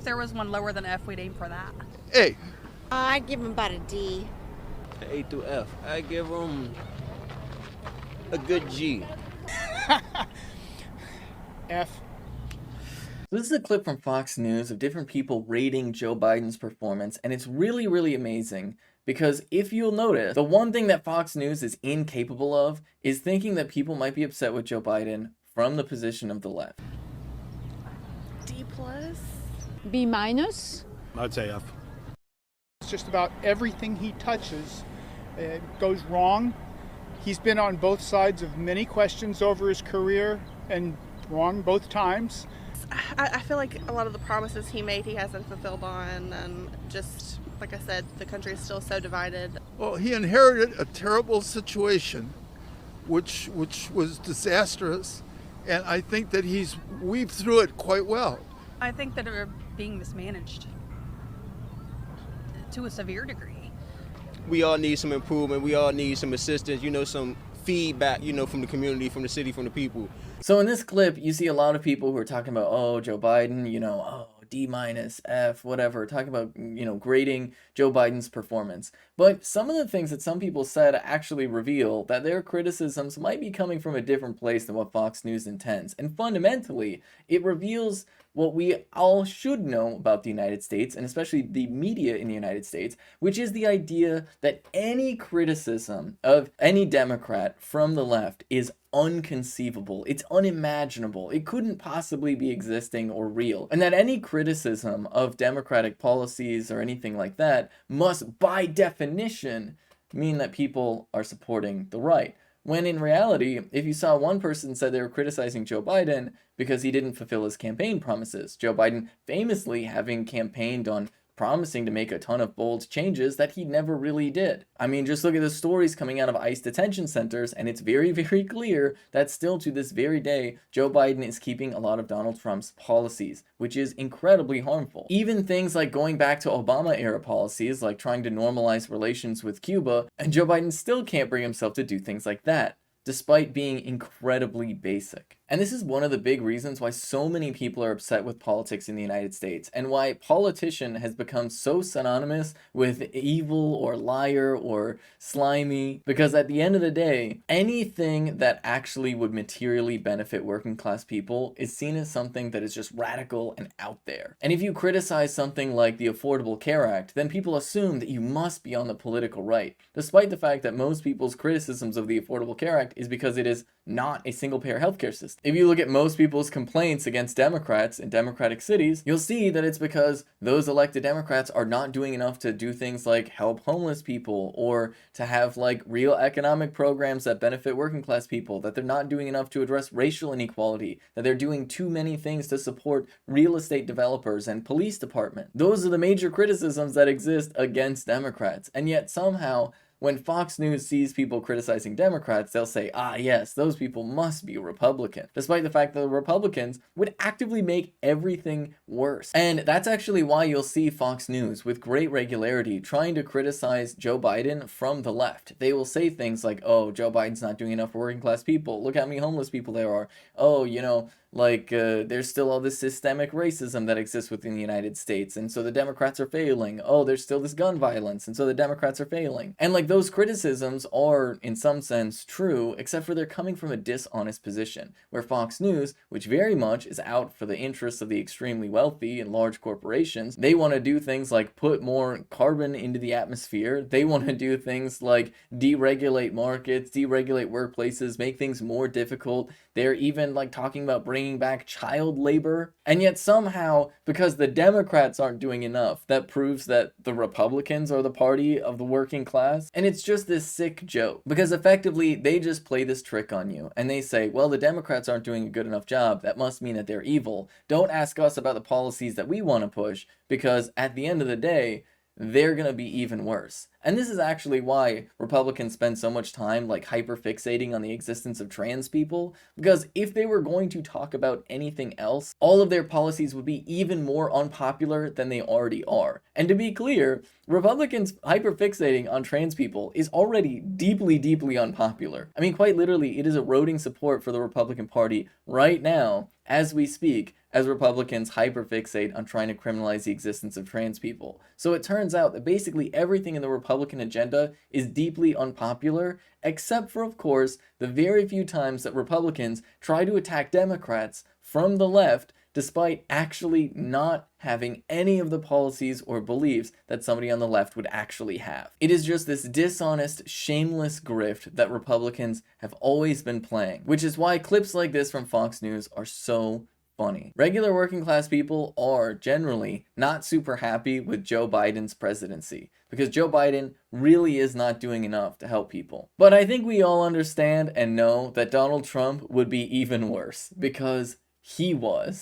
if there was one lower than F, we'd aim for that. A. I'd give him about a D. A through F. I give him a good G. F. This is a clip from Fox News of different people rating Joe Biden's performance, and it's really, really amazing because if you'll notice, the one thing that Fox News is incapable of is thinking that people might be upset with Joe Biden from the position of the left. D plus. B minus. I'd say F. It's just about everything he touches goes wrong. He's been on both sides of many questions over his career and wrong both times. I feel like a lot of the promises he made he hasn't fulfilled on, and just like I said, the country is still so divided. Well, he inherited a terrible situation, which was disastrous, and I think that he's weaved through it quite well. I think that are being mismanaged to a severe degree. We all need some improvement. We all need some assistance, some feedback, from the community, from the city, from the people. So in this clip, you see a lot of people who are talking about, oh, Joe Biden, oh, D minus, F, whatever, talking about, grading Joe Biden's performance. But some of the things that some people said actually reveal that their criticisms might be coming from a different place than what Fox News intends. And fundamentally, it reveals what we all should know about the United States, and especially the media in the United States, which is the idea that any criticism of any Democrat from the left is unconceivable. It's unimaginable. It couldn't possibly be existing or real. And that any criticism of Democratic policies or anything like that must, by definition, mean that people are supporting the right. When in reality, if you saw one person said they were criticizing Joe Biden because he didn't fulfill his campaign promises, Joe Biden famously having campaigned on promising to make a ton of bold changes that he never really did. I mean, just look at the stories coming out of ICE detention centers, and it's very, very clear that still to this very day, Joe Biden is keeping a lot of Donald Trump's policies, which is incredibly harmful. Even things like going back to Obama-era policies, like trying to normalize relations with Cuba, and Joe Biden still can't bring himself to do things like that, despite being incredibly basic. And this is one of the big reasons why so many people are upset with politics in the United States, and why politician has become so synonymous with evil or liar or slimy, because at the end of the day, anything that actually would materially benefit working class people is seen as something that is just radical and out there. And if you criticize something like the Affordable Care Act, then people assume that you must be on the political right, despite the fact that most people's criticisms of the Affordable Care Act is because it is not a single-payer healthcare system. If you look at most people's complaints against Democrats in Democratic cities, you'll see that it's because those elected Democrats are not doing enough to do things like help homeless people or to have like real economic programs that benefit working class people, that they're not doing enough to address racial inequality, that they're doing too many things to support real estate developers and police department. Those are the major criticisms that exist against Democrats, and yet somehow when Fox News sees people criticizing Democrats, they'll say, ah, yes, those people must be Republican, despite the fact that the Republicans would actively make everything worse. And that's actually why you'll see Fox News with great regularity trying to criticize Joe Biden from the left. They will say things like, oh, Joe Biden's not doing enough for working class people. Look how many homeless people there are. Oh, there's still all this systemic racism that exists within the United States, and so the Democrats are failing. Oh, there's still this gun violence, and so the Democrats are failing. And those criticisms are, in some sense, true, except for they're coming from a dishonest position, where Fox News, which very much is out for the interests of the extremely wealthy and large corporations, they want to do things like put more carbon into the atmosphere. They want to do things like deregulate markets, deregulate workplaces, make things more difficult. They're even talking about bringing back child labor. And yet somehow, because the Democrats aren't doing enough, that proves that the Republicans are the party of the working class. And it's just this sick joke, because effectively they just play this trick on you and they say, well, the Democrats aren't doing a good enough job. That must mean that they're evil. Don't ask us about the policies that we want to push, because at the end of the day, they're going to be even worse. And this is actually why Republicans spend so much time like hyperfixating on the existence of trans people, because if they were going to talk about anything else, all of their policies would be even more unpopular than they already are. And to be clear, Republicans hyperfixating on trans people is already deeply, deeply unpopular. I mean, quite literally, it is eroding support for the Republican Party right now, as we speak, as Republicans hyperfixate on trying to criminalize the existence of trans people. So it turns out that basically everything in the Republican agenda is deeply unpopular, except for, of course, the very few times that Republicans try to attack Democrats from the left, despite actually not having any of the policies or beliefs that somebody on the left would actually have. It is just this dishonest, shameless grift that Republicans have always been playing, which is why clips like this from Fox News are so funny. Regular working class people are generally not super happy with Joe Biden's presidency, because Joe Biden really is not doing enough to help people. But I think we all understand and know that Donald Trump would be even worse, because he was.